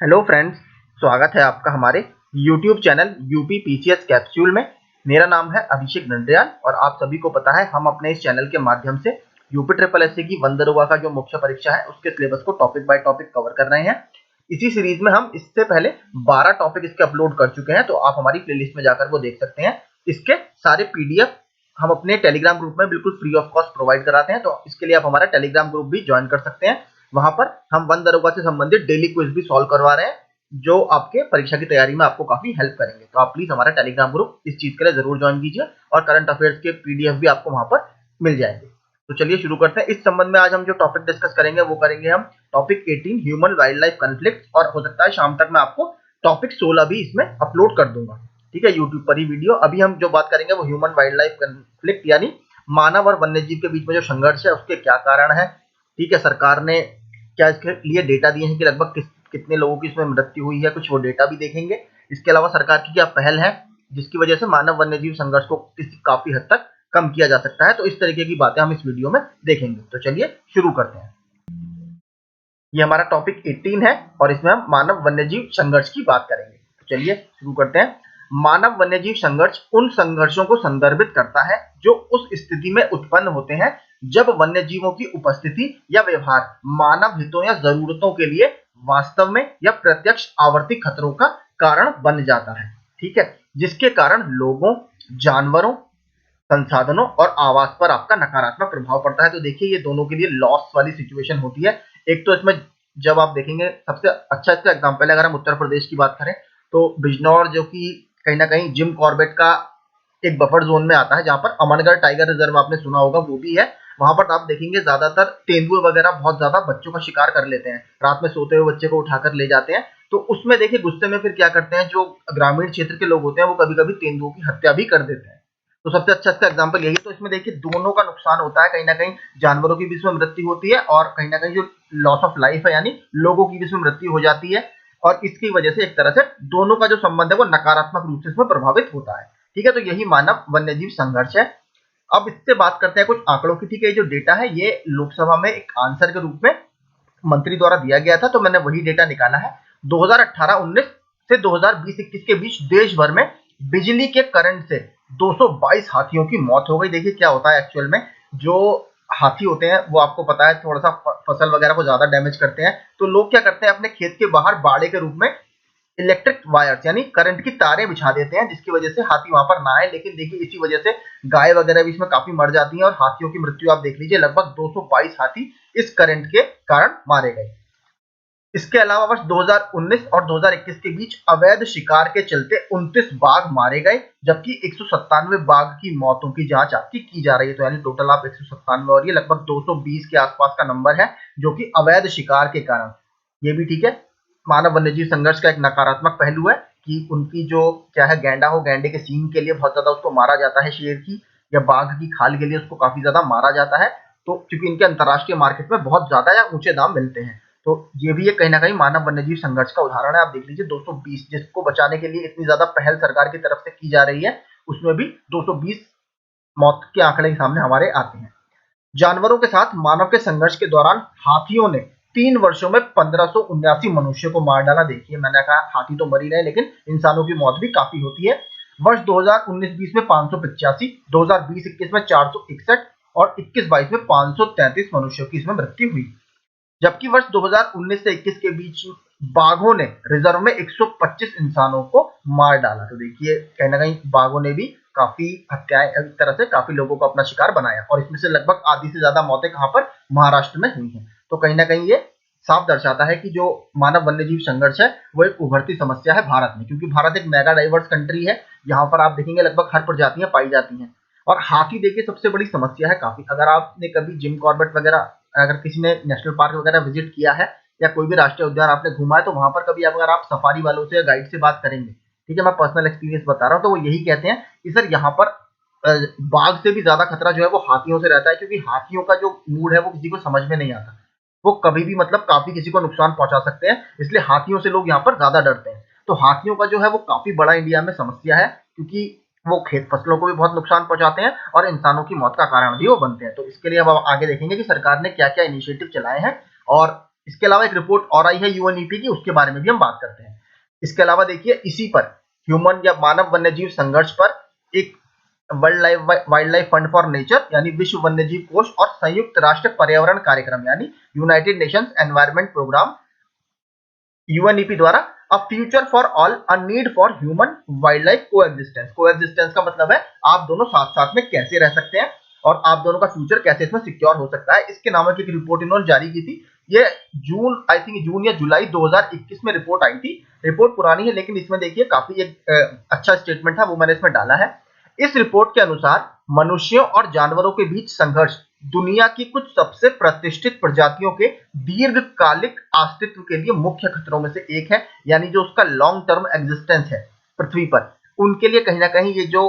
Hello friends, स्वागत है आपका हमारे YouTube channel UP PCS capsule में। मेरा नाम है अभिषेक नंदयाल और आप सभी को पता है हम अपने इस चैनल के माध्यम से यूपी ट्रिपल एससी की 1 दरोगा का जो मुख्य परीक्षा है उसके सिलेबस को टॉपिक बाय टॉपिक कवर कर रहे हैं। इसी सीरीज में हम इससे पहले 12 टॉपिक इसके अपलोड कर चुके हैं, तो आप हमारी प्लेलिस्ट में जाकर वो देख सकते हैं। इसके सारे पीडीएफ हम अपने टेलीग्राम ग्रुप में बिल्कुल फ्री ऑफ कॉस्ट प्रोवाइड कराते हैं, तो इसके लिए आप हमारा टेलीग्राम ग्रुप भी ज्वाइन कर सकते हैं। वहां पर हम 1 दरोगा से संबंधित डेली क्विज भी सॉल्व करवा रहे हैं, जो आपके परीक्षा की तैयारी में आपको काफी हेल्प करेंगे। तो आप प्लीज हमारा टेलीग्राम ग्रुप इस चीज के लिए जरूर ज्वाइन कीजिए और करंट अफेयर्स के पीडीएफ भी आपको वहां पर मिल जाएंगे। तो चलिए शुरू करते हैं। इस संबंध में आज हम जो टॉपिक डिस्कस करेंगे वो करेंगे हम topic 18 human wild life conflict, और हो सकता है शाम तक मैं आपको टॉपिक 16 भी इसमें अपलोड कर दूंगा। ठीक है, यूट्यूब पर ही वीडियो। अभी हम जो बात करेंगे वो ह्यूमन वाइल्ड लाइफ कॉन्फ्लिक्ट यानी मानव और वन्य जीव के बीच में जो संघर्ष है उसके क्या कारण है। ठीक है, सरकार ने क्या इसके लिए डेटा दिए हैं कि लगभग कितने लोगों की इसमें मृत्यु हुई है, कुछ वो डेटा भी देखेंगे। इसके अलावा सरकार की क्या पहल है जिसकी वजह से मानव वन्य जीव संघर्ष को काफी हद तक कम किया जा सकता है। तो इस तरीके की बातें हम इस वीडियो में देखेंगे। तो चलिए शुरू करते हैं। ये हमारा टॉपिक 18 है और इसमें हम मानव वन्यजीव संघर्ष की बात करेंगे। तो चलिए शुरू करते हैं। मानव वन्यजीव संघर्ष उन संघर्षों को संदर्भित करता है जो उस स्थिति में उत्पन्न होते हैं जब वन्यजीवों की उपस्थिति या व्यवहार मानव हितों या जरूरतों के लिए वास्तव में या प्रत्यक्ष आवर्ती खतरों का कारण बन जाता है। ठीक है, जिसके कारण लोगों, जानवरों, संसाधनों और आवास पर आपका नकारात्मक प्रभाव पड़ता है। तो देखिए, ये दोनों के लिए लॉस वाली सिचुएशन होती है। एक तो इसमें जब आप देखेंगे, सबसे अच्छा इसका एग्जांपल है अगर हम उत्तर प्रदेश की बात करें तो बिजनौर, जो कि कहीं ना कहीं जिम कॉर्बेट का एक बफर जोन में आता है, जहां पर अमनगढ़ टाइगर रिजर्व आपने सुना होगा वो भी है। वहां पर आप देखेंगे ज्यादातर तेंदुए वगैरह बहुत ज्यादा बच्चों का शिकार कर लेते हैं, रात में सोते हुए बच्चे को उठाकर ले जाते हैं। तो उसमें देखिए गुस्से में फिर क्या करते हैं, जो ग्रामीण क्षेत्र के लोग होते हैं वो कभी कभी तेंदुओं की हत्या भी कर देते हैं। तो सबसे अच्छा इसका एग्जाम्पल यही है। तो इसमें देखिए दोनों का नुकसान होता है, कहीं ना कहीं जानवरों की भी इसमें मृत्यु होती है और कहीं ना कहीं जो लॉस ऑफ लाइफ है यानी लोगों की भी इसमें मृत्यु हो जाती है। और इसकी वजह से एक तरह से दोनों का जो संबंध है वो नकारात्मक रूप से इसमें प्रभावित होता है। ठीक है, तो यही मानव वन्यजीव संघर्ष है। अब इससे बात करते हैं कुछ आंकड़ों की। ठीक है, जो डेटा है ये लोकसभा में एक आंसर के रूप में मंत्री द्वारा दिया गया था, तो मैंने वही डेटा निकाला है। 2018-19 से 2020-21 के बीच देश भर में बिजली के करंट से 222 हाथियों की मौत हो गई। देखिए क्या होता है एक्चुअल में, जो हाथी होते हैं वो आपको पता है थोड़ा सा फसल वगैरह को ज्यादा डैमेज करते हैं। तो लोग क्या करते हैं, अपने खेत के बाहर बाड़े के रूप में इलेक्ट्रिक वायर्स यानी करंट की तारें बिछा देते हैं, जिसकी वजह से हाथी वहां पर ना आए। लेकिन देखिए इसी वजह से गाय वगैरह भी इसमें काफी मर जाती हैं और हाथियों की मृत्यु आप देख लीजिए, लगभग 222 हाथी इस करंट के कारण मारे गए। इसके अलावा वर्ष 2019 और 2021 के बीच अवैध शिकार के चलते 29 बाघ मारे गए, जबकि 197 बाघ की मौतों की जांच आपकी की जा रही है। तो यानी टोटल आप 197 और ये लगभग 220 के आसपास का नंबर है जो कि अवैध शिकार के कारण। ये भी ठीक है, मानव वन्यजीव संघर्ष का एक नकारात्मक पहलू है कि उनकी जो क्या है, गैंडा हो, गैंडे के सींग के लिए बहुत ज्यादा उसको मारा जाता है, शेर की या बाघ की खाल के लिए उसको काफी ज्यादा मारा जाता है। तो क्योंकि इनके अंतरराष्ट्रीय मार्केट में बहुत ज्यादा या ऊंचे दाम मिलते हैं, तो ये भी एक कहीं ना कहीं मानव वन्यजीव संघर्ष का उदाहरण है। आप देख लीजिए 220, जिसको बचाने के लिए इतनी ज्यादा पहल सरकार की तरफ से की जा रही है, उसमें भी 220 मौत के आंकड़े सामने हमारे आते हैं। जानवरों के साथ मानव के संघर्ष के दौरान हाथियों ने 3 वर्षों में 1579 मनुष्य को मार डाला। देखिए मैंने कहा हाथी तो मर ही रहे, लेकिन इंसानों की मौत भी काफी होती है। वर्ष 2019-20 में 585, 2020-21 में 461 और 21-22 में 533 मनुष्यों की इसमें मृत्यु हुई। जबकि वर्ष 2019 से 21 के बीच बाघों ने रिजर्व में 125 इंसानों को मार डाला। तो देखिए कहीं ना कहीं बाघों ने भी काफी हत्याएं, एक तरह से काफी लोगों को अपना शिकार बनाया, और इसमें से लगभग आधी से ज्यादा मौतें कहां पर, महाराष्ट्र में हुई हैं। तो कहीं ना कहीं ये साफ दर्शाता है कि जो मानव वन्यजीव संघर्ष है वो एक उभरती समस्या है भारत में, क्योंकि भारत एक मेगा डाइवर्स कंट्री है। यहाँ पर आप देखेंगे लगभग हर प्रजातियां पाई जाती हैं। और हाथी देखिए सबसे बड़ी समस्या है काफी। अगर आपने कभी जिम कॉर्बेट वगैरह, अगर किसी ने नेशनल पार्क वगैरह विजिट किया है या कोई भी राष्ट्रीय उद्यान आपने घूमा है, तो वहां पर कभी अगर आप सफारी वालों से या गाइड से बात करेंगे, ठीक है, मैं पर्सनल एक्सपीरियंस बता रहा हूँ, तो वो यही कहते हैं कि सर यहाँ पर बाघ से भी ज्यादा खतरा जो है वो हाथियों से रहता है, क्योंकि हाथियों का जो मूड है वो किसी को समझ में नहीं आता। वो कभी भी मतलब काफी किसी को नुकसान पहुंचा सकते हैं, इसलिए हाथियों से लोग यहाँ पर ज्यादा डरते हैं। तो हाथियों का जो है वो काफी बड़ा इंडिया में समस्या है, क्योंकि वो खेत फसलों को भी बहुत नुकसान पहुंचाते हैं और इंसानों की मौत का कारण भी वो बनते हैं। तो इसके लिए अब आगे देखेंगे कि सरकार ने क्या क्या इनिशिएटिव चलाए हैं और इसके अलावा एक रिपोर्ट और आई है यूएनईपी की, उसके बारे में भी हम बात करते हैं। इसके अलावा देखिए इसी पर ह्यूमन या मानव वन्यजीव संघर्ष पर एक wild life fund for nature यानी विश्व वन्यजीव कोष और संयुक्त राष्ट्र पर्यावरण कार्यक्रम यानी United Nations Environment Programme UNEP द्वारा a future for all a need for human wildlife coexistence. Coexistence का मतलब है आप दोनों साथ साथ में कैसे रह सकते हैं और आप दोनों का फ्यूचर कैसे इसमें सिक्योर हो सकता है, इसके नाम की एक रिपोर्ट इन्होंने जारी की थी। ये जून या जुलाई 2021 में रिपोर्ट आई थी। रिपोर्ट पुरानी है लेकिन इसमें देखिए काफी एक अच्छा स्टेटमेंट था, वो मैंने इसमें डाला है। इस रिपोर्ट के अनुसार मनुष्यों और जानवरों के बीच संघर्ष दुनिया की कुछ सबसे प्रतिष्ठित प्रजातियों के दीर्घकालिक अस्तित्व के लिए मुख्य खतरों में से एक है, यानी जो उसका लॉन्ग टर्म एग्जिस्टेंस है पृथ्वी पर, उनके लिए कहीं ना कहीं ये जो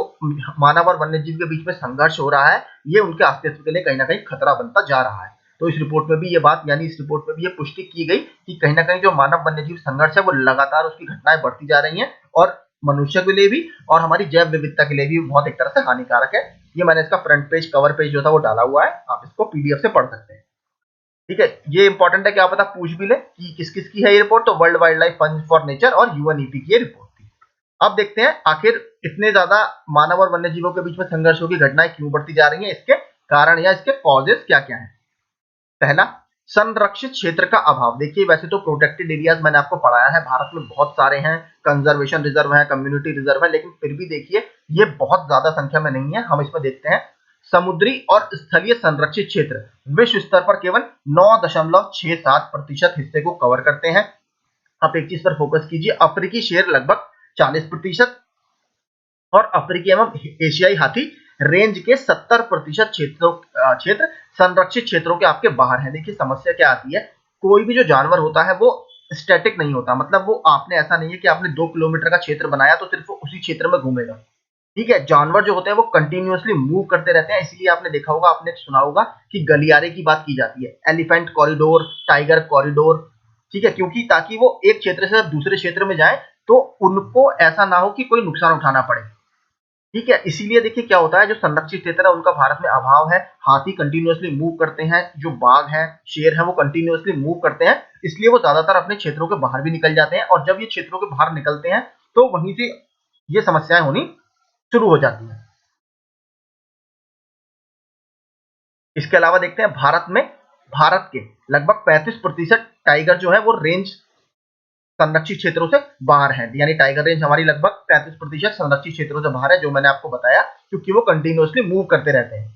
मानव और वन्यजीव के बीच में संघर्ष हो रहा है, ये उनके अस्तित्व के लिए कहीं ना कहीं खतरा बनता जा रहा है। तो इस रिपोर्ट में भी ये बात यानी इस रिपोर्ट में भी ये पुष्टि की गई कि कहीं ना कहीं जो मानव वन्यजीव संघर्ष है वो लगातार उसकी घटनाएं बढ़ती जा रही हैं और मनुष्य के लिए भी और हमारी जैव विविधता के लिए भी बहुत एक तरह से हानिकारक है। ये मैंने इसका फ्रंट पेज कवर पेज जो था वो डाला हुआ है, आप इसको पीडीएफ से पढ़ सकते हैं। ठीक है, ये इंपॉर्टेंट है, क्या पता पूछ भी ले कि किस किस की है ये रिपोर्ट, तो world wild life fund for nature और यूएनईपी की ये रिपोर्ट थी। अब देखते हैं आखिर इतने ज्यादा मानव और वन्य जीवों के बीच में संघर्षों की घटनाएं क्यों बढ़ती जा रही हैं, इसके कारण या इसके कॉजेस क्या क्या है। पहला, संरक्षित क्षेत्र का अभाव। देखिए वैसे तो प्रोटेक्टेड एरियाज मैंने आपको पढ़ाया है, भारत में बहुत सारे हैं, कंजर्वेशन रिजर्व है, कम्युनिटी रिजर्व है, लेकिन फिर भी देखिए ये बहुत ज्यादा संख्या में नहीं है। हम इसमें देखते हैं समुद्री और स्थलीय संरक्षित क्षेत्र विश्व स्तर पर केवल 9.67% हिस्से को कवर करते हैं। आप एक चीज पर फोकस कीजिए, अफ्रीकी शेर लगभग 40% और अफ्रीकी एवं एशियाई हाथी रेंज के 70% क्षेत्र संरक्षित क्षेत्रों के आपके बाहर है। देखिए समस्या क्या आती है, कोई भी जो जानवर होता है वो स्टैटिक नहीं होता, मतलब वो आपने ऐसा नहीं है कि आपने 2 किलोमीटर का क्षेत्र बनाया तो सिर्फ उसी क्षेत्र में घूमेगा। ठीक है, जानवर जो होते हैं वो कंटिन्यूअसली मूव करते रहते हैं, इसलिए आपने देखा होगा, आपने सुना होगा कि गलियारे की बात की जाती है, एलिफेंट कॉरिडोर, टाइगर कॉरिडोर। ठीक है, क्योंकि ताकि वो एक क्षेत्र से दूसरे क्षेत्र में जाए तो उनको ऐसा ना हो कि कोई नुकसान उठाना पड़े। ठीक है, इसीलिए देखिए क्या होता है, जो संरक्षित क्षेत्र है उनका भारत में अभाव है। हाथी कंटिन्यूअसली मूव करते हैं, जो बाघ है, शेर है, वो कंटिन्यूअसली मूव करते हैं, इसलिए वो ज्यादातर अपने क्षेत्रों के बाहर भी निकल जाते हैं और जब ये क्षेत्रों के बाहर निकलते हैं तो वहीं से ये समस्याएं होनी शुरू हो जाती है। इसके अलावा देखते हैं भारत के लगभग 35% टाइगर जो है वो रेंज संरक्षित क्षेत्रों से बाहर है, यानी टाइगर रेंज हमारी लगभग 35% संरक्षित क्षेत्रों से बाहर है, जो मैंने आपको बताया, क्योंकि वो कंटिन्यूअसली मूव करते रहते हैं।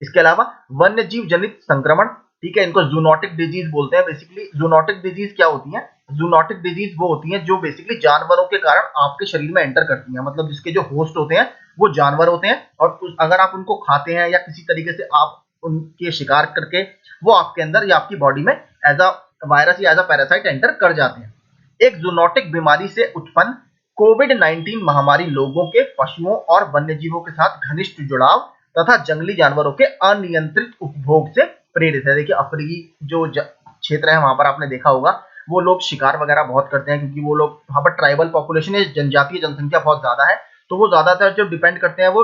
इसके अलावा वन्य जीव जनित संक्रमण, ठीक है, इनको जूनोटिक डिजीज बोलते हैं। बेसिकली जूनोटिक डिजीज क्या होती है, जूनोटिक डिजीज वो होती हैं जो बेसिकली जानवरों के कारण आपके शरीर में एंटर करती हैं, मतलब जिसके जो होस्ट होते हैं वो जानवर होते हैं और अगर आप उनको खाते हैं या किसी तरीके से आप उनके शिकार करके वो आपके अंदर या आपकी बॉडी में एज अ वायरस या एज अ पैरासाइट एंटर कर जाते हैं। एक जूनोटिक बीमारी से उत्पन्न कोविड-19 महामारी लोगों के पशुओं और वन्यजीवों के साथ घनिष्ठ जुड़ाव तथा जंगली जानवरों के अनियंत्रित उपभोग से प्रेरित है। देखिए अफ्रीकी जो क्षेत्र है वहां पर आपने देखा होगा वो लोग शिकार वगैरह बहुत करते हैं, क्योंकि वो लोग वहां पर ट्राइबल पॉपुलेशन है, जनजातीय जनसंख्या बहुत ज्यादा है, तो वो ज्यादातर जो डिपेंड करते हैं वो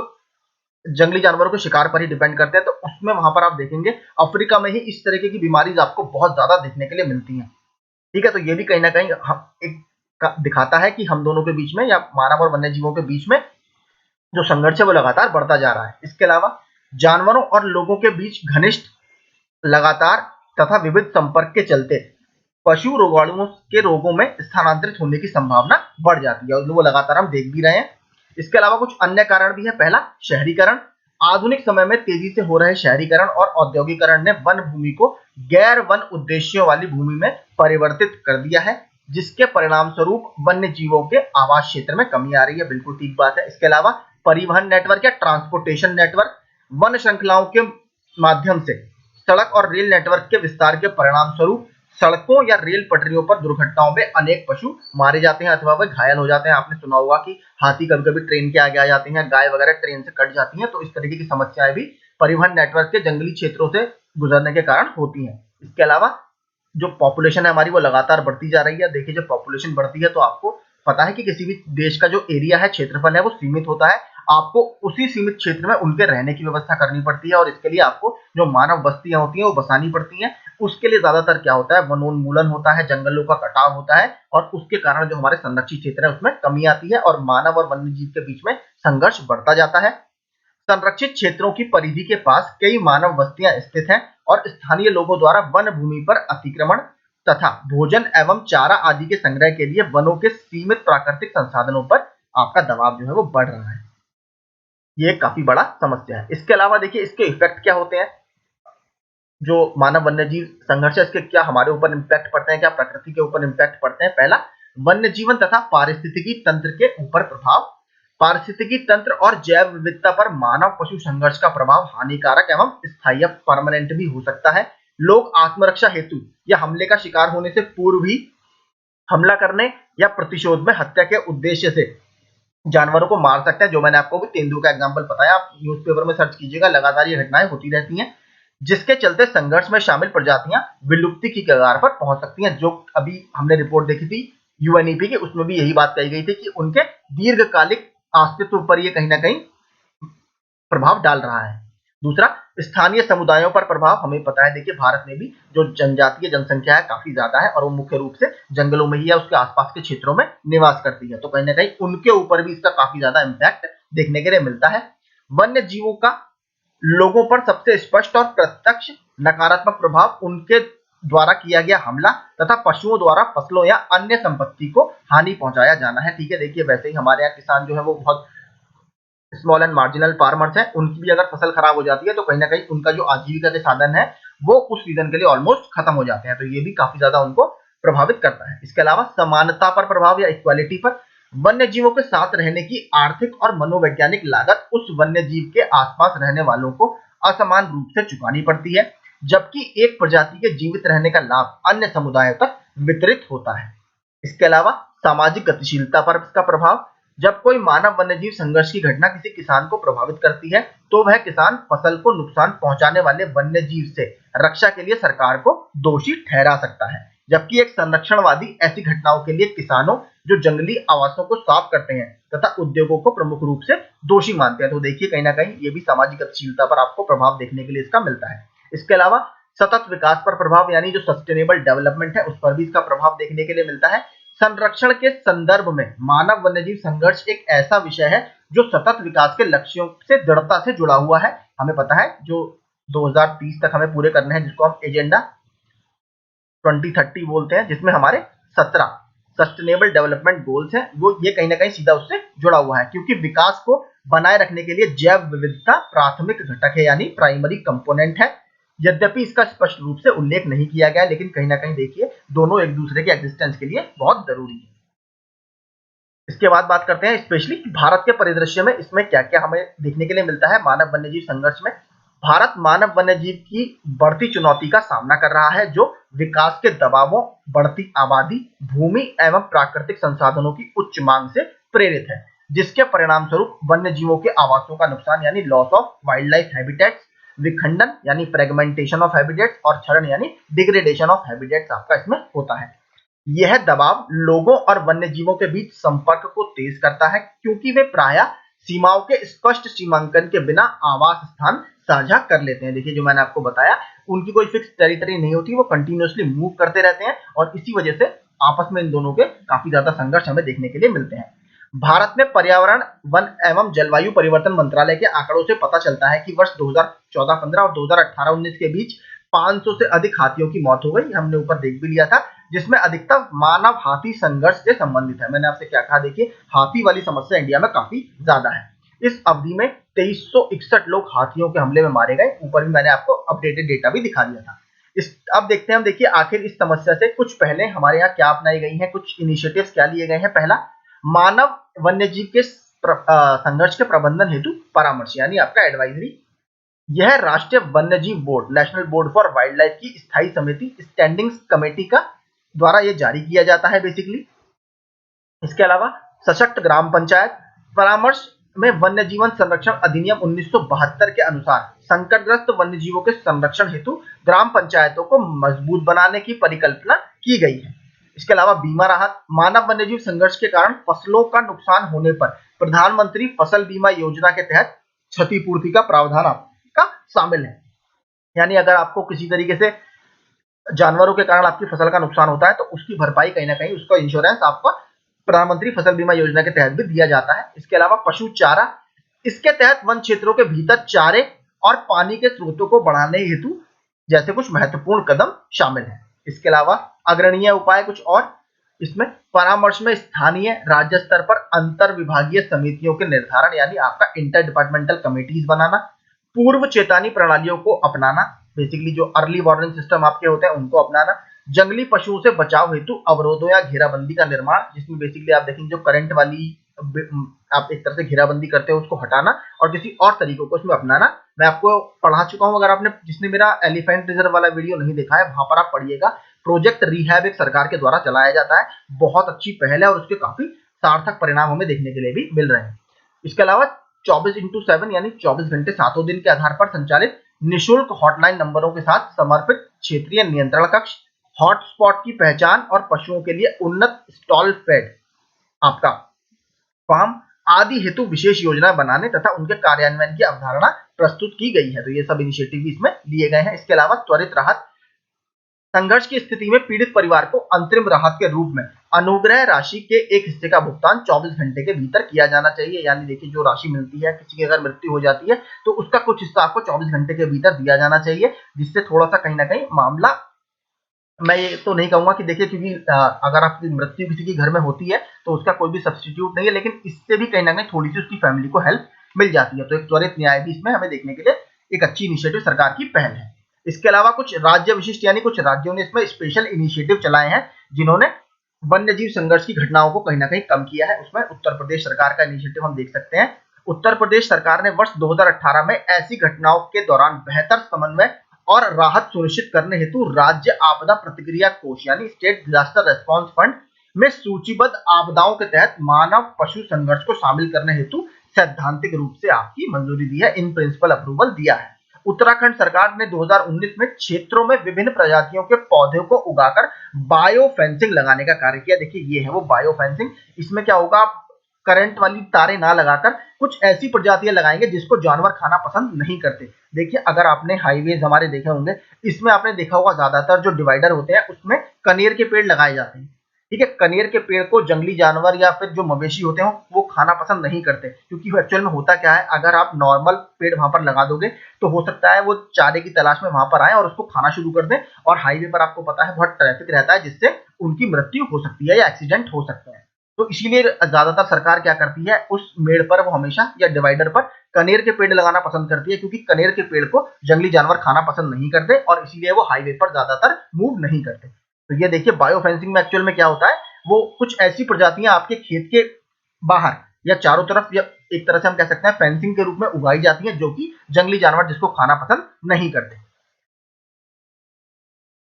जंगली जानवरों के शिकार पर ही डिपेंड करते हैं। तो उसमें वहां पर आप देखेंगे अफ्रीका में ही इस तरीके की बीमारी आपको बहुत ज्यादा देखने के लिए मिलती है। ठीक है, तो ये भी कहीं ना कहीं हम एक दिखाता है कि हम दोनों के बीच में या मानव और वन्य जीवों के बीच में जो संघर्ष है वो लगातार बढ़ता जा रहा है। इसके अलावा जानवरों और लोगों के बीच घनिष्ठ लगातार तथा विविध संपर्क के चलते पशु रोगाणुओं के रोगों में स्थानांतरित होने की संभावना बढ़ जाती है और वो लगातार हम देख भी रहे हैं। इसके अलावा कुछ अन्य कारण भी है। पहला, शहरीकरण। आधुनिक समय में तेजी से हो रहे शहरीकरण और औद्योगिकरण ने वन भूमि को गैर वन उद्देश्यों वाली भूमि में परिवर्तित कर दिया है, जिसके परिणाम स्वरूप वन्य जीवों के आवास क्षेत्र में कमी आ रही है। बिल्कुल ठीक बात है। इसके अलावा परिवहन नेटवर्क या ट्रांसपोर्टेशन नेटवर्क, वन श्रृंखलाओं के माध्यम से सड़क और रेल नेटवर्क के विस्तार के परिणाम स्वरूप सड़कों या रेल पटरियों पर दुर्घटनाओं में अनेक पशु मारे जाते हैं अथवा वे घायल हो जाते हैं। आपने सुना होगा कि हाथी कभी कभी ट्रेन के आगे आ जाते हैं, गाय वगैरह ट्रेन से कट जाती हैं, तो इस तरीके की समस्याएं भी परिवहन नेटवर्क के जंगली क्षेत्रों से गुजरने के कारण होती हैं। इसके अलावा जो पॉपुलेशन है हमारी वो लगातार बढ़ती जा रही है। देखिए जब पॉपुलेशन बढ़ती है तो आपको पता है कि किसी भी देश का जो एरिया है, क्षेत्रफल है, वो सीमित होता है। आपको उसी सीमित क्षेत्र में उनके रहने की व्यवस्था करनी पड़ती है और इसके लिए आपको जो मानव बस्तियां होती हैं वो बसानी पड़ती हैं। उसके लिए ज्यादातर क्या होता है, वनोन्मूलन होता है, जंगलों का कटाव होता है और उसके कारण जो हमारे संरक्षित क्षेत्र है उसमें कमी आती है और मानव और वन्य जीव के बीच में संघर्ष बढ़ता जाता है। संरक्षित क्षेत्रों की परिधि के पास कई मानव बस्तियां स्थित हैं और स्थानीय लोगों द्वारा वन भूमि पर अतिक्रमण तथा भोजन एवं चारा आदि के संग्रह के लिए वनों के सीमित प्राकृतिक संसाधनों पर आपका दबाव जो है वो बढ़ रहा है। ये काफी बड़ा समस्या है। इसके अलावा देखिए इसके इफेक्ट क्या होते हैं, जो मानव वन्य जीव संघर्ष है इसके क्या हमारे ऊपर इम्पैक्ट पड़ते हैं, क्या प्रकृति के ऊपर इम्पैक्ट पड़ते हैं। पहला, वन्य जीवन तथा पारिस्थितिकी तंत्र के ऊपर प्रभाव। पारिस्थितिकी तंत्र और जैव विविधता पर मानव पशु संघर्ष का प्रभाव हानिकारक एवं स्थायी परमानेंट भी हो सकता है। लोग आत्मरक्षा हेतु या हमले का शिकार होने से पूर्व ही हमला करने या प्रतिशोध में हत्या के उद्देश्य से जानवरों को मार सकते हैं। जो मैंने आपको भी तेंदुआ का एग्जांपल बताया, आप न्यूज़पेपर में सर्च कीजिएगा, लगातार ये घटनाएं होती रहती हैं जिसके चलते संघर्ष में शामिल प्रजातियां विलुप्ति की कगार पर पहुंच सकती हैं। जो अभी हमने रिपोर्ट देखी थी यूएनईपी की, उसमें भी यही बात कही गई थी कि उनके दीर्घकालिक अस्तित्व पर ये कहीं ना कहीं प्रभाव डाल रहा है। दूसरा, स्थानीय समुदायों पर प्रभाव। हमें पता है देखिए भारत में भी जो जनजातीय जनसंख्या है काफी ज्यादा है और वो मुख्य रूप से जंगलों में ही या उसके आसपास के क्षेत्रों में निवास करती है, तो कहीं ना कहीं उनके ऊपर भी इसका काफी ज्यादा इम्पैक्ट देखने के लिए मिलता है। वन्य जीवों का लोगों पर सबसे स्पष्ट और प्रत्यक्ष नकारात्मक प्रभाव उनके द्वारा किया गया हमला तथा पशुओं द्वारा फसलों या अन्य संपत्ति को हानि पहुंचाया जाना है। ठीक है, देखिए वैसे ही हमारे यहाँ किसान जो है वो बहुत स्मॉल एंड मार्जिनल फार्मर्स हैं, उनकी भी अगर फसल खराब हो जाती है तो कहीं ना कहीं उनका जो आजीविका के साधन है वो उस सीजन के लिए ऑलमोस्ट खत्म हो जाते हैं, तो ये भी काफी ज्यादा उनको प्रभावित करता है। इसके अलावा समानता पर प्रभाव या इक्वालिटी पर। वन्य जीवों के साथ रहने की आर्थिक और मनोवैज्ञानिक लागत उस वन्य जीव के आसपास रहने वालों को असमान रूप से चुकानी पड़ती है, जबकि एक प्रजाति के जीवित रहने का लाभ अन्य समुदायों तक वितरित होता है। इसके अलावा सामाजिक गतिशीलता पर इसका प्रभाव। जब कोई मानव वन्यजीव संघर्ष की घटना किसी किसान को प्रभावित करती है तो वह किसान फसल को नुकसान पहुंचाने वाले वन्यजीव से रक्षा के लिए सरकार को दोषी ठहरा सकता है, जबकि एक संरक्षणवादी ऐसी घटनाओं के लिए किसानों जो जंगली आवासों को साफ करते हैं तथा उद्योगों को प्रमुख रूप से दोषी मानते हैं। तो देखिए कहीं ना कहीं ये भी सामाजिक गतिशीलता पर आपको प्रभाव देखने के लिए इसका मिलता है। इसके अलावा सतत विकास पर प्रभाव, यानी जो सस्टेनेबल डेवलपमेंट है उस पर भी इसका प्रभाव देखने के लिए मिलता है। संरक्षण के संदर्भ में मानव वन्यजीव संघर्ष एक ऐसा विषय है जो सतत विकास के लक्ष्यों से दृढ़ता से जुड़ा हुआ है। हमें पता है जो 2030 तक हमें पूरे करने हैं, जिसको हम एजेंडा 2030 बोलते हैं, जिसमें हमारे 17 सस्टेनेबल डेवलपमेंट गोल्स हैं, वो ये कहीं ना कहीं सीधा उससे जुड़ा हुआ है, क्योंकि विकास को बनाए रखने के लिए जैव विविधता प्राथमिक घटक है, यानी प्राइमरी कंपोनेंट है। यद्यपि इसका स्पष्ट रूप से उल्लेख नहीं किया गया है, लेकिन कहीं ना कहीं देखिए दोनों एक दूसरे के एग्जिस्टेंस के लिए बहुत जरूरी है। इसके बाद बात करते हैं स्पेशली भारत के परिदृश्य में इसमें क्या क्या हमें देखने के लिए मिलता है। मानव वन्यजीव संघर्ष में भारत मानव वन्यजीव की बढ़ती चुनौती का सामना कर रहा है, जो विकास के दबावों, बढ़ती आबादी, भूमि एवं प्राकृतिक संसाधनों की उच्च मांग से प्रेरित है, जिसके परिणाम स्वरूप वन्य जीवों के आवासों का नुकसान यानी loss of wild life habitats, विखंडन यानी फ्रेगमेंटेशन ऑफ हैबिटेट्स और क्षरण यानी डिग्रेडेशन ऑफ हैबिटेट्स आपका इसमें होता है। यह दबाव लोगों और वन्य जीवों के बीच संपर्क को तेज करता है, क्योंकि वे प्रायः सीमाओं के स्पष्ट सीमांकन के बिना आवास स्थान साझा कर लेते हैं। देखिए जो मैंने आपको बताया, उनकी कोई फिक्स टेरिटरी नहीं होती, वो कंटिन्यूअसली मूव करते रहते हैं और इसी वजह से आपस में इन दोनों के काफी ज्यादा संघर्ष हमें देखने के लिए मिलते हैं। भारत में पर्यावरण, वन एवं जलवायु परिवर्तन मंत्रालय के आंकड़ों से पता चलता है कि वर्ष 2014-15 और 2018-19 के बीच 500 से अधिक हाथियों की मौत हो गई। हमने ऊपर देख भी लिया था, जिसमें अधिकतर मानव हाथी संघर्ष से संबंधित है। मैंने आपसे क्या कहा, देखिए हाथी वाली समस्या इंडिया में काफी ज्यादा है। इस अवधि में 2361 लोग हाथियों के हमले में मारे गए। ऊपर भी मैंने आपको अपडेटेड डेटा भी दिखा दिया था। अब देखते हैं हम, देखिए आखिर इस समस्या से कुछ पहले हमारे यहाँ क्या अपनाई गई हैं, कुछ इनिशिएटिव्स क्या लिए गए हैं। पहला, मानव वन्यजीव के संघर्ष के प्रबंधन हेतु परामर्श यानी आपका एडवाइजरी। यह राष्ट्रीय वन्यजीव board, national board for wild life की स्थायी समिति, स्टैंडिंग कमेटी का द्वारा यह जारी किया जाता है बेसिकली। इसके अलावा सशक्त ग्राम पंचायत परामर्श में वन्य जीवन संरक्षण अधिनियम 1972 के अनुसार संकटग्रस्त वन्य जीवों के संरक्षण हेतु ग्राम पंचायतों को मजबूत बनाने की परिकल्पना की गई है। इसके अलावा बीमा राहत, मानव वन्यजीव संघर्ष के कारण फसलों का नुकसान होने पर प्रधानमंत्री फसल बीमा योजना के तहत क्षतिपूर्ति का प्रावधान आपका शामिल है। यानी अगर आपको किसी तरीके से जानवरों के कारण आपकी फसल का नुकसान होता है तो उसकी भरपाई कहीं ना कहीं उसका इंश्योरेंस आपको प्रधानमंत्री फसल बीमा योजना के तहत भी दिया जाता है। इसके अलावा पशु चारा, इसके तहत वन क्षेत्रों के भीतर चारे और पानी के स्रोतों को बढ़ाने हेतु जैसे कुछ महत्वपूर्ण कदम शामिल हैं। इसके अलावा अग्रणीय उपाय कुछ और, इसमें परामर्श में स्थानीय राज्य स्तर पर अंतर विभागीय समितियों के निर्धारण यानी आपका इंटर डिपार्टमेंटल कमेटीज बनाना, पूर्व चेतावनी प्रणालियों को अपनाना, बेसिकली जो अर्ली वार्निंग सिस्टम आपके होते हैं उनको अपनाना, जंगली पशुओं से बचाव हेतु अवरोधों या घेराबंदी का निर्माण, जिसमें बेसिकली आप देखेंगे जो करंट वाली आप एक तरह से घेराबंदी करते हो उसको हटाना और किसी और तरीकों को उसमें अपनाना। मैं आपको पढ़ा चुका हूं, अगर आपने जिसने मेरा एलिफेंट रिजर्व वाला वीडियो नहीं देखा है वहां पर आप पढ़िएगा। प्रोजेक्ट रिहैब एक सरकार के द्वारा चलाया जाता है, बहुत अच्छी पहल है और उसके काफी सार्थक परिणाम हमें देखने के लिए भी मिल रहे हैं। इसके अलावा 24x7 यानी 24 घंटे सातों दिन के आधार पर संचालित निःशुल्क हॉटलाइन नंबरों के साथ समर्पित क्षेत्रीय नियंत्रण कक्ष, हॉटस्पॉट की पहचान और पशुओं के लिए उन्नत स्टॉल फेड आपका फार्म आदि हेतु विशेष योजना बनाने तथा उनके कार्यान्वयन की अवधारणा प्रस्तुत की गई है। तो ये सब इनिशिएटिव इसमें लिए गए हैं। इसके अलावा त्वरित राहत, संघर्ष की स्थिति में पीड़ित परिवार को अंतरिम राहत के रूप में अनुग्रह राशि के एक हिस्से का भुगतान 24 घंटे के भीतर किया जाना चाहिए। यानी देखिए जो राशि मिलती है, किसी की अगर मृत्यु हो जाती है तो उसका कुछ हिस्सा आपको 24 घंटे के भीतर दिया जाना चाहिए, जिससे थोड़ा सा कहीं ना कहीं मामला, मैं ये तो नहीं कहूंगा कि देखिए क्योंकि अगर आपकी मृत्यु किसी के घर में होती है तो उसका कोई भी सब्स्टिट्यूट नहीं है, लेकिन इससे भी कहीं ना कहीं थोड़ी सी उसकी फैमिली को हेल्प मिल जाती है। तो एक त्वरित न्याय भी इसमें हमें देखने के लिए एक अच्छी इनिशिएटिव सरकार की पहल है। इसके अलावा कुछ राज्य विशिष्ट यानी कुछ राज्यों ने इसमें स्पेशल इनिशिएटिव चलाए हैं जिन्होंने वन्यजीव संघर्ष की घटनाओं को कहीं ना कहीं कम किया है। उसमें उत्तर प्रदेश सरकार का इनिशिएटिव हम देख सकते हैं। उत्तर प्रदेश सरकार ने वर्ष 2018 में ऐसी घटनाओं के दौरान बेहतर समन्वय और राहत सुनिश्चित करने हेतु राज्य आपदा प्रतिक्रिया कोष यानी स्टेट डिजास्टर रेस्पॉन्स फंड में सूचीबद्ध आपदाओं के तहत मानव पशु संघर्ष को शामिल करने हेतु सैद्धांतिक रूप से आपकी मंजूरी दी है, इन प्रिंसिपल अप्रूवल दिया है। उत्तराखंड सरकार ने 2019 में क्षेत्रों में विभिन्न प्रजातियों के पौधों को उगाकर बायो फेंसिंग लगाने का कार्य किया। देखिए ये है वो बायो फेंसिंग। इसमें क्या होगा, आप करंट वाली तारें ना लगाकर कुछ ऐसी प्रजातियां लगाएंगे जिसको जानवर खाना पसंद नहीं करते। देखिए अगर आपने हाईवेज हमारे देखे होंगे, इसमें आपने देखा होगा ज्यादातर जो डिवाइडर होते हैं उसमें कनेर के पेड़ लगाए जाते हैं। ठीक है, कनेर के पेड़ को जंगली जानवर या फिर जो मवेशी होते हैं वो खाना पसंद नहीं करते, क्योंकि एक्चुअल में होता क्या है, अगर आप नॉर्मल पेड़ वहां पर लगा दोगे तो हो सकता है वो चारे की तलाश में वहां पर आए और उसको खाना शुरू कर दें, और हाईवे पर आपको पता है बहुत ट्रैफिक रहता है जिससे उनकी मृत्यु हो सकती है या एक्सीडेंट हो सकते हैं। तो इसीलिए ज्यादातर सरकार क्या करती है, उस मेड़ पर वो हमेशा या डिवाइडर पर कनेर के पेड़ लगाना पसंद करती है, क्योंकि कनेर के पेड़ को जंगली जानवर खाना पसंद नहीं करते और इसीलिए वो हाईवे पर ज्यादातर मूव नहीं करते। तो ये देखिए बायो फेंसिंग में एक्चुअल में क्या होता है, वो कुछ ऐसी प्रजातियां आपके खेत के बाहर या चारों तरफ या एक तरह से हम कह सकते हैं फेंसिंग के रूप में उगाई जाती है, जो कि जंगली जानवर जिसको खाना पसंद नहीं करते।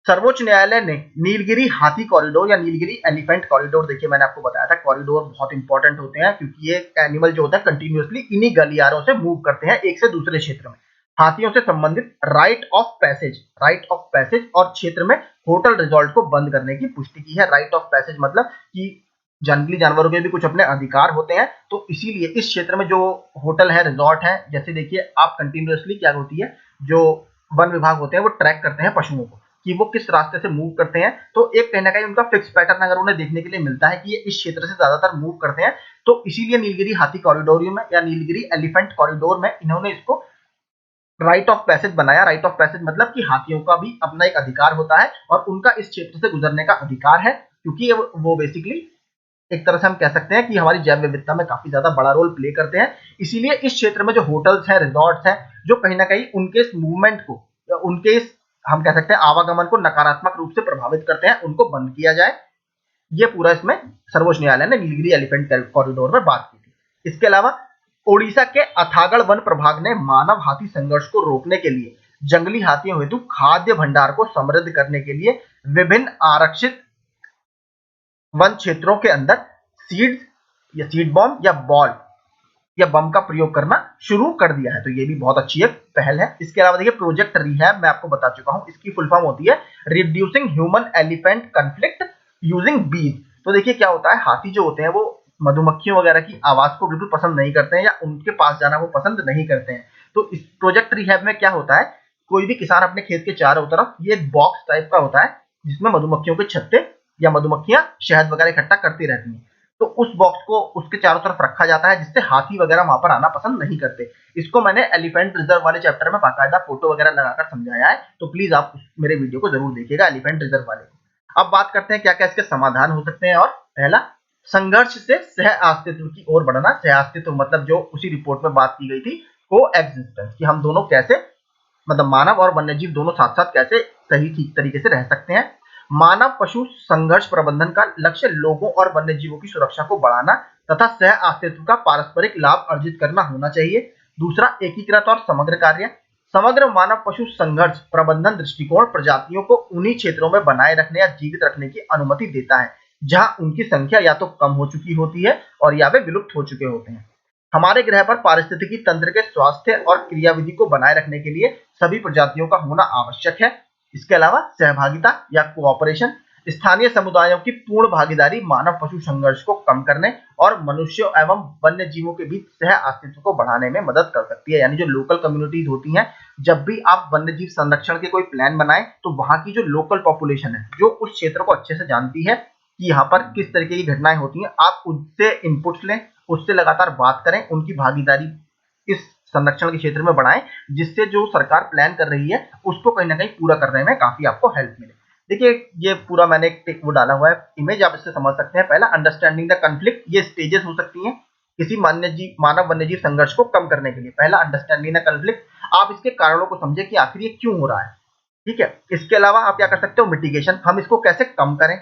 सर्वोच्च न्यायालय ने नीलगिरी हाथी कॉरिडोर या नीलगिरी एलिफेंट कॉरिडोर, देखिए मैंने आपको बताया था कॉरिडोर बहुत इंपॉर्टेंट होते हैं क्योंकि ये एनिमल जो होता है कंटिन्यूअसली इन्हीं गलियारों से मूव करते हैं एक से दूसरे क्षेत्र में। हाथियों से संबंधित राइट ऑफ पैसेज और क्षेत्र में होटल रिजॉर्ट को बंद करने की पुष्टि की है। राइट ऑफ पैसेज मतलब कि जंगली जानवरों के भी कुछ अपने अधिकार होते हैं, तो इसीलिए इस क्षेत्र में जो होटल है, रिजॉर्ट है, जैसे देखिए आप कंटिन्यूअसली क्या होती है, जो वन विभाग होते हैं वो ट्रैक करते हैं पशुओं को कि वो किस रास्ते से मूव करते हैं, तो एक कहीं ना कहीं उनका फिक्स पैटर्न अगर उन्हें देखने के लिए मिलता है कि ये इस क्षेत्र से ज्यादातर मूव करते हैं, तो इसीलिए नीलगिरी हाथी कॉरिडोर में या नीलगिरी एलिफेंट कॉरिडोर में इन्होंने इसको राइट ऑफ पैसेज बनाया। राइट ऑफ पैसेज मतलब कि हाथियों का भी अपना एक अधिकार होता है और उनका इस क्षेत्र से गुजरने का अधिकार है, क्योंकि वो बेसिकली एक तरह से हम कह सकते हैं कि हमारी जैव विविधता में काफी ज्यादा बड़ा रोल प्ले करते हैं। इसीलिए इस क्षेत्र में जो होटल्स हैं, रिजॉर्ट्स हैं, जो कहीं ना कहीं उनके इस मूवमेंट को, उनके इस हम कह सकते हैं आवागमन को नकारात्मक रूप से प्रभावित करते हैं, उनको बंद किया जाए। ये पूरा इसमें सर्वोच्च न्यायालय ने नीलगिरी एलिफेंट कॉरिडोर में बात की थी। इसके अलावा ओडिशा के अथागढ़ वन प्रभाग ने मानव हाथी संघर्ष को रोकने के लिए जंगली हाथियों हेतु खाद्य भंडार को समृद्ध करने के लिए विभिन्न आरक्षित वन क्षेत्रों के अंदर सीड्स या सीड बॉम्ब या बॉल या बम का प्रयोग करना शुरू कर दिया है। तो ये भी बहुत अच्छी एक पहल है। इसके अलावा देखिए प्रोजेक्ट रिहैब मैं आपको बता चुका हूं, इसकी फुल फॉर्म होती है reducing human elephant conflict using बीज। तो देखिए क्या होता है, हाथी जो होते हैं वो मधुमक्खियों वगैरह की आवाज को बिल्कुल पसंद नहीं करते हैं या उनके पास जाना वो पसंद नहीं करते हैं। तो इस प्रोजेक्ट रिहैब में क्या होता है, कोई भी किसान अपने खेत के चारों तरफ ये एक बॉक्स टाइप का होता है जिसमें मधुमक्खियों के छत्ते या मधुमक्खियां शहद वगैरह इकट्ठा करती रहती हैं। तो उस बॉक्स को उसके चारों तरफ रखा जाता है जिससे हाथी वगैरह वहां पर आना पसंद नहीं करते। इसको मैंने एलिफेंट रिजर्व वाले चैप्टर में बाकायदा फोटो वगैरह लगाकर समझाया है, तो प्लीज आप मेरे वीडियो को जरूर देखिएगा एलिफेंट रिजर्व वाले को। अब बात करते हैं क्या क्या इसके समाधान हो सकते हैं। और पहला, संघर्ष से सह अस्तित्व की ओर बढ़ना। सह अस्तित्व मतलब जो उसी रिपोर्ट में बात की गई थी, को एग्जिस्टेंस, कि हम दोनों कैसे, मतलब मानव और वन्यजीव दोनों साथ साथ कैसे सही ठीक तरीके से रह सकते हैं। मानव पशु संघर्ष प्रबंधन का लक्ष्य लोगों और वन्यजीवों की सुरक्षा को बढ़ाना तथा सह अस्तित्व का पारस्परिक लाभ अर्जित करना होना चाहिए। दूसरा, एकीकृत और समग्र कार्य। समग्र मानव पशु संघर्ष प्रबंधन दृष्टिकोण प्रजातियों को उन्हीं क्षेत्रों में बनाए रखने या जीवित रखने की अनुमति देता है जहां उनकी संख्या या तो कम हो चुकी होती है और या वे विलुप्त हो चुके होते हैं। हमारे ग्रह पर पारिस्थितिकी तंत्र के स्वास्थ्य और क्रियाविधि को बनाए रखने के लिए सभी प्रजातियों का होना आवश्यक है। इसके अलावा सहभागिता या कोऑपरेशन, स्थानीय समुदायों की पूर्ण भागीदारी मानव पशु संघर्ष को कम करने और मनुष्यों एवं वन्य जीवों के बीच सह अस्तित्व को बढ़ाने में मदद कर सकती है। यानी जो लोकल कम्युनिटीज होती हैं, जब भी आप वन्य जीव संरक्षण के कोई प्लान बनाएं तो वहां की जो लोकल पॉपुलेशन है, जो उस क्षेत्र को अच्छे से जानती है कि यहाँ पर किस तरीके की घटनाएं होती हैं, आप उससे इनपुट्स लें, उससे लगातार बात करें, उनकी भागीदारी इस संरक्षण के क्षेत्र में बढ़ाएं, जिससे जो सरकार प्लान कर रही है उसको कहीं ना कहीं पूरा करने में काफी आपको हेल्प मिले। देखिए ये पूरा मैंने एक वो डाला हुआ है इमेज, आप इससे समझ सकते हैं। पहला, अंडरस्टैंडिंग द कन्फ्लिक्ट। ये स्टेजेस हो सकती हैं किसी मानव वन्यजीव संघर्ष को कम करने के लिए। पहला, अंडरस्टैंडिंग द कन्फ्लिक्ट, आप इसके कारणों को समझे कि आखिर ये क्यों हो रहा है। ठीक है, इसके अलावा आप क्या कर सकते हो, मिटिगेशन, हम इसको कैसे कम करें,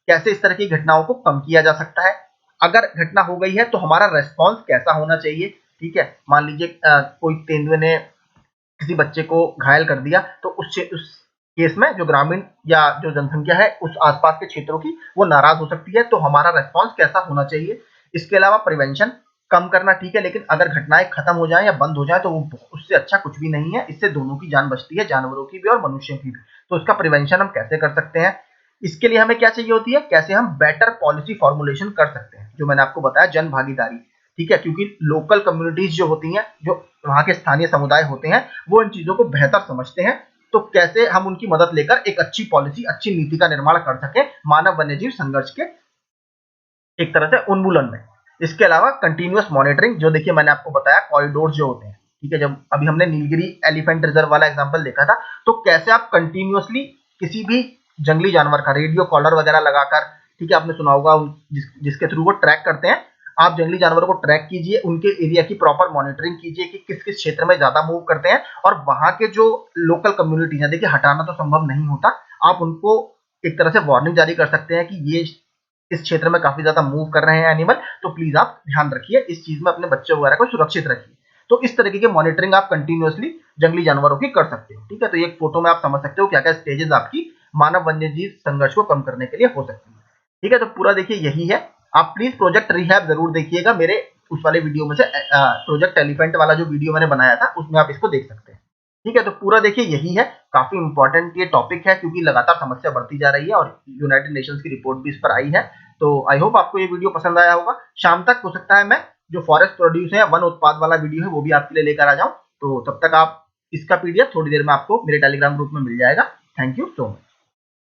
कैसे इस तरह की घटनाओं को कम किया जा सकता है। अगर घटना हो गई है तो हमारा रेस्पॉन्स कैसा होना चाहिए। ठीक है, मान लीजिए कोई तेंदुए ने किसी बच्चे को घायल कर दिया, तो उस केस में जो ग्रामीण या जो जनसंख्या है उस आसपास के क्षेत्रों की, वो नाराज हो सकती है। तो हमारा रेस्पॉन्स कैसा होना चाहिए। इसके अलावा प्रिवेंशन, कम करना ठीक है, लेकिन अगर घटनाएं खत्म हो जाए या बंद हो जाए तो वो उससे अच्छा कुछ भी नहीं है। इससे दोनों की जान बचती है, जानवरों की भी और मनुष्यों की भी। तो इसका प्रिवेंशन हम कैसे कर सकते हैं, इसके लिए हमें क्या चाहिए होती है, कैसे हम बेटर पॉलिसी फॉर्मुलेशन कर सकते हैं, जो मैंने आपको बताया, जन भागीदारी। ठीक है, क्योंकि लोकल कम्युनिटीज जो होती हैं, जो वहां के स्थानीय समुदाय होते हैं, वो इन चीजों को बेहतर समझते हैं। तो कैसे हम उनकी मदद लेकर एक अच्छी पॉलिसी, अच्छी नीति का निर्माण कर सके मानव वन्यजीव संघर्ष के एक तरह से उन्मूलन में। इसके अलावा कंटिन्यूअस मॉनिटरिंग, जो देखिए मैंने आपको बताया कॉरिडोर जो होते हैं। ठीक है, जब अभी हमने नीलगिरी एलिफेंट रिजर्व वाला एग्जांपल देखा था, तो कैसे आप कंटिन्यूअसली किसी भी जंगली जानवर का रेडियो कॉलर वगैरह लगाकर, ठीक है आपने सुना होगा, जिसके थ्रू वो ट्रैक करते हैं, आप जंगली जानवरों को ट्रैक कीजिए, उनके एरिया की प्रॉपर मॉनिटरिंग कीजिए कि किस किस क्षेत्र में ज्यादा मूव करते हैं, और वहां के जो लोकल कम्युनिटी है, देखिए हटाना तो संभव नहीं होता, आप उनको एक तरह से वार्निंग जारी कर सकते हैं कि ये इस क्षेत्र में काफी ज्यादा मूव कर रहे हैं एनिमल, तो प्लीज आप ध्यान रखिए, इस चीज में अपने बच्चे वगैरह को सुरक्षित रखिए। तो इस तरीके की मॉनिटरिंग आप कंटिन्यूअसली जंगली जानवरों की कर सकते हो। ठीक है, तो ये एक फोटो में आप समझ सकते हो क्या क्या स्टेजेस आपकी मानव वन्यजीव संघर्ष को कम करने के लिए हो सकती है। ठीक है, तो पूरा देखिए यही है। आप प्लीज प्रोजेक्ट रिहैब जरूर देखिएगा, मेरे उस वाले वीडियो में से प्रोजेक्ट एलिफेंट वाला जो वीडियो मैंने बनाया था उसमें आप इसको देख सकते हैं। ठीक है, तो पूरा देखिए यही है। काफी इंपॉर्टेंट ये टॉपिक है क्योंकि लगातार समस्या बढ़ती जा रही है और यूनाइटेड नेशंस की रिपोर्ट भी इस पर आई है। तो आई होप आपको ये वीडियो पसंद आया होगा। शाम तक हो सकता है मैं जो फॉरेस्ट प्रोड्यूस है, वन उत्पाद वाला वीडियो है, वो भी आपके लिए लेकर आ जाऊं। तो तब तक आप इसका पीडीएफ थोड़ी देर में आपको मेरे टेलीग्राम ग्रुप में मिल जाएगा। Thank you so much.